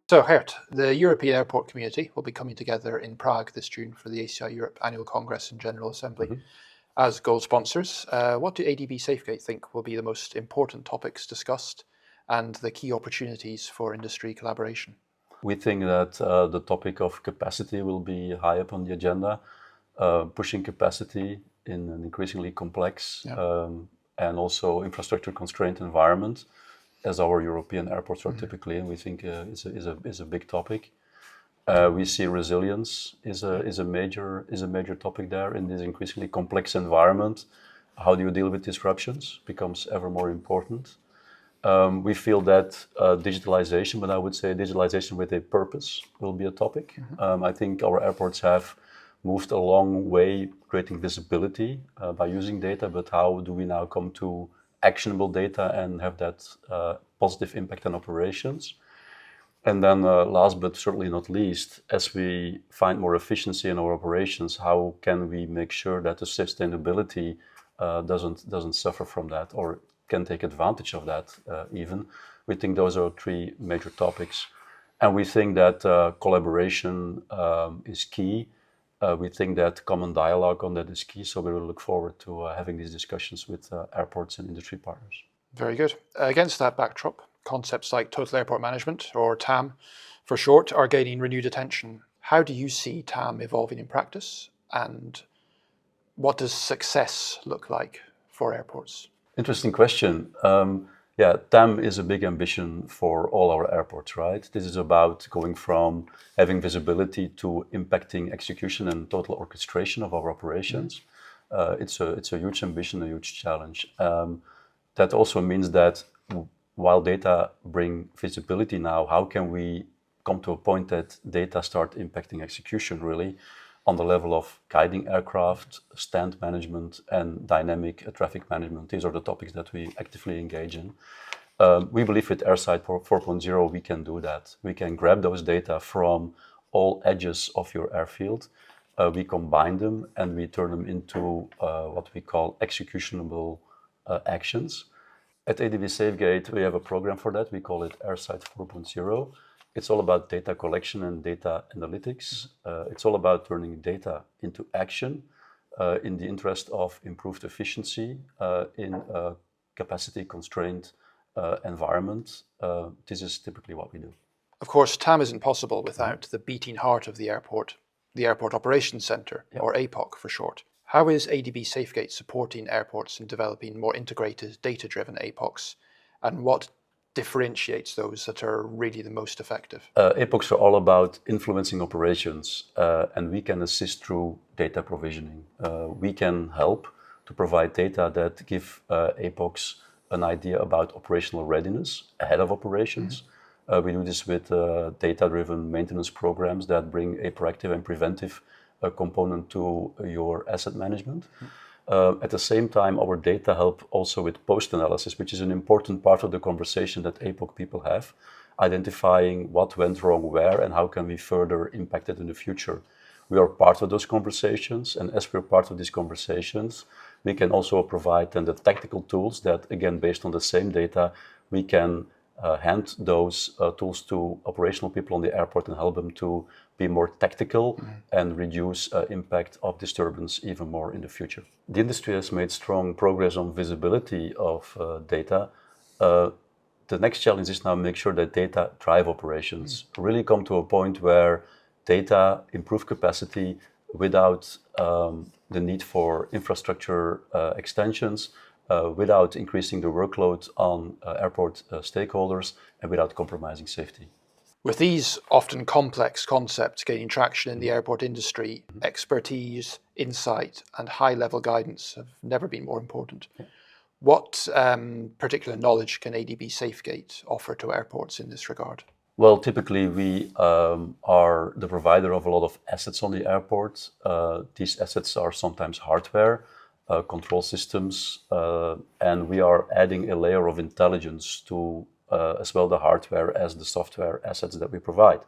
So, Gert, the European airport community will be coming together in Prague this June for the ACI Europe Annual Congress and General Assembly as gold sponsors. What do ADB Safegate think will be the most important topics discussed and the key opportunities for industry collaboration? We think that the topic of capacity will be high up on the agenda, pushing capacity in an increasingly complex and also infrastructure constrained environment, as our European airports are typically, and we think is a big topic. We see resilience is a major topic there in this increasingly complex environment. How do you deal with disruptions becomes ever more important. We feel that digitalization, but I would say digitalization with a purpose, will be a topic. I think our airports have moved a long way creating visibility by using data, but how do we now come to actionable data and have that positive impact on operations? And then last but certainly not least, as we find more efficiency in our operations, how can we make sure that the sustainability doesn't suffer from that or can take advantage of that even? We think those are three major topics. And we think that collaboration is key. We think that common dialogue on that is key. So we will look forward to having these discussions with airports and industry partners. Very good. Against that backdrop, concepts like total airport management, or TAM for short, are gaining renewed attention. How do you see TAM evolving in practice, and what does success look like for airports? Interesting question. TAM is a big ambition for all our airports, right? This is about going from having visibility to impacting execution and total orchestration of our operations. It's a huge ambition, a huge challenge. That also means that while data bring visibility now, how can we come to a point that data start impacting execution really on the level of guiding aircraft, stand management, and dynamic traffic management? These are the topics that we actively engage in. We believe with Airside 4.0 we can do that. We can grab those data from all edges of your airfield. We combine them and we turn them into what we call executionable actions. At ADB Safegate, we have a program for that. We call it Airside 4.0. It's all about data collection and data analytics. It's all about turning data into action in the interest of improved efficiency in a capacity-constrained environment. This is typically what we do. Of course, TAM isn't possible without the beating heart of the Airport Operations Centre, or APOC for short. How is ADB Safegate supporting airports in developing more integrated, data-driven APOCs, and what differentiates those that are really the most effective? APOCs are all about influencing operations, and we can assist through data provisioning. We can help to provide data that give APOCs an idea about operational readiness ahead of operations. We do this with data-driven maintenance programs that bring a proactive and preventive component to your asset management. At the same time, our data help also with post-analysis, which is an important part of the conversation that APOC people have, identifying what went wrong where and how can we further impact it in the future. We are part of those conversations, and as we're part of these conversations, we can also provide then the tactical tools that, again, based on the same data, we can hand those tools to operational people on the airport and help them to be more tactical and reduce impact of disturbance even more in the future. The industry has made strong progress on visibility of data. The next challenge is now make sure that data drive operations, really come to a point where data improve capacity without the need for infrastructure extensions, without increasing the workload on airport stakeholders, and without compromising safety. With these often complex concepts gaining traction in the airport industry, expertise, insight, and high-level guidance have never been more important. What particular knowledge can ADB Safegate offer to airports in this regard? Well, typically we are the provider of a lot of assets on the airport. These assets are sometimes hardware, control systems, and we are adding a layer of intelligence to as well the hardware as the software assets that we provide.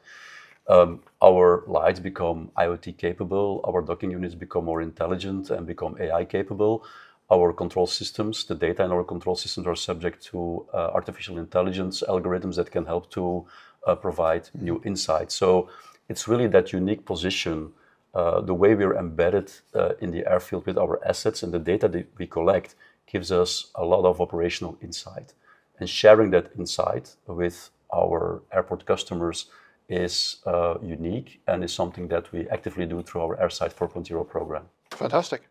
Our lights become IoT capable, our docking units become more intelligent and become AI capable. Our control systems, the data in our control systems are subject to artificial intelligence algorithms that can help to provide new insights. So it's really that unique position, the way we're embedded in the airfield with our assets and the data that we collect gives us a lot of operational insight. And sharing that insight with our airport customers is unique and is something that we actively do through our Airside 4.0 program. Fantastic.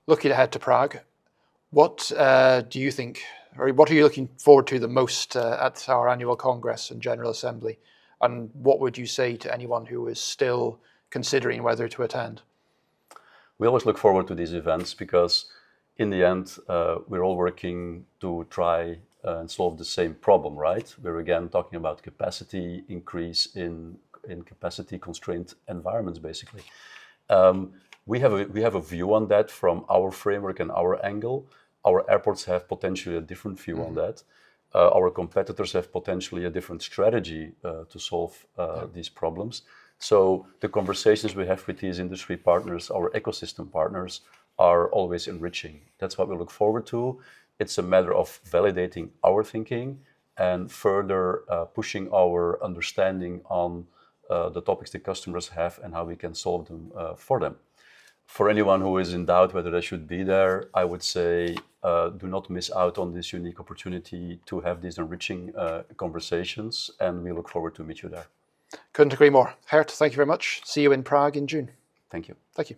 Looking ahead to Prague, what do you think, or what are you looking forward to the most at our annual Congress and General Assembly? And what would you say to anyone who is still considering whether to attend? We always look forward to these events because in the end, we're all working to try and solve the same problem, right? We're again talking about capacity increase in capacity constrained environments, basically. We have a view on that from our framework and our angle. Our airports have potentially a different view on that. Our competitors have potentially a different strategy to solve these problems. So the conversations we have with these industry partners, our ecosystem partners, are always enriching. That's what we look forward to. It's a matter of validating our thinking and further pushing our understanding on the topics the customers have and how we can solve them for them. For anyone who is in doubt whether they should be there, I would say do not miss out on this unique opportunity to have these enriching conversations, and we look forward to meet you there. Couldn't agree more. Gert, thank you very much. See you in Prague in June. Thank you. Thank you.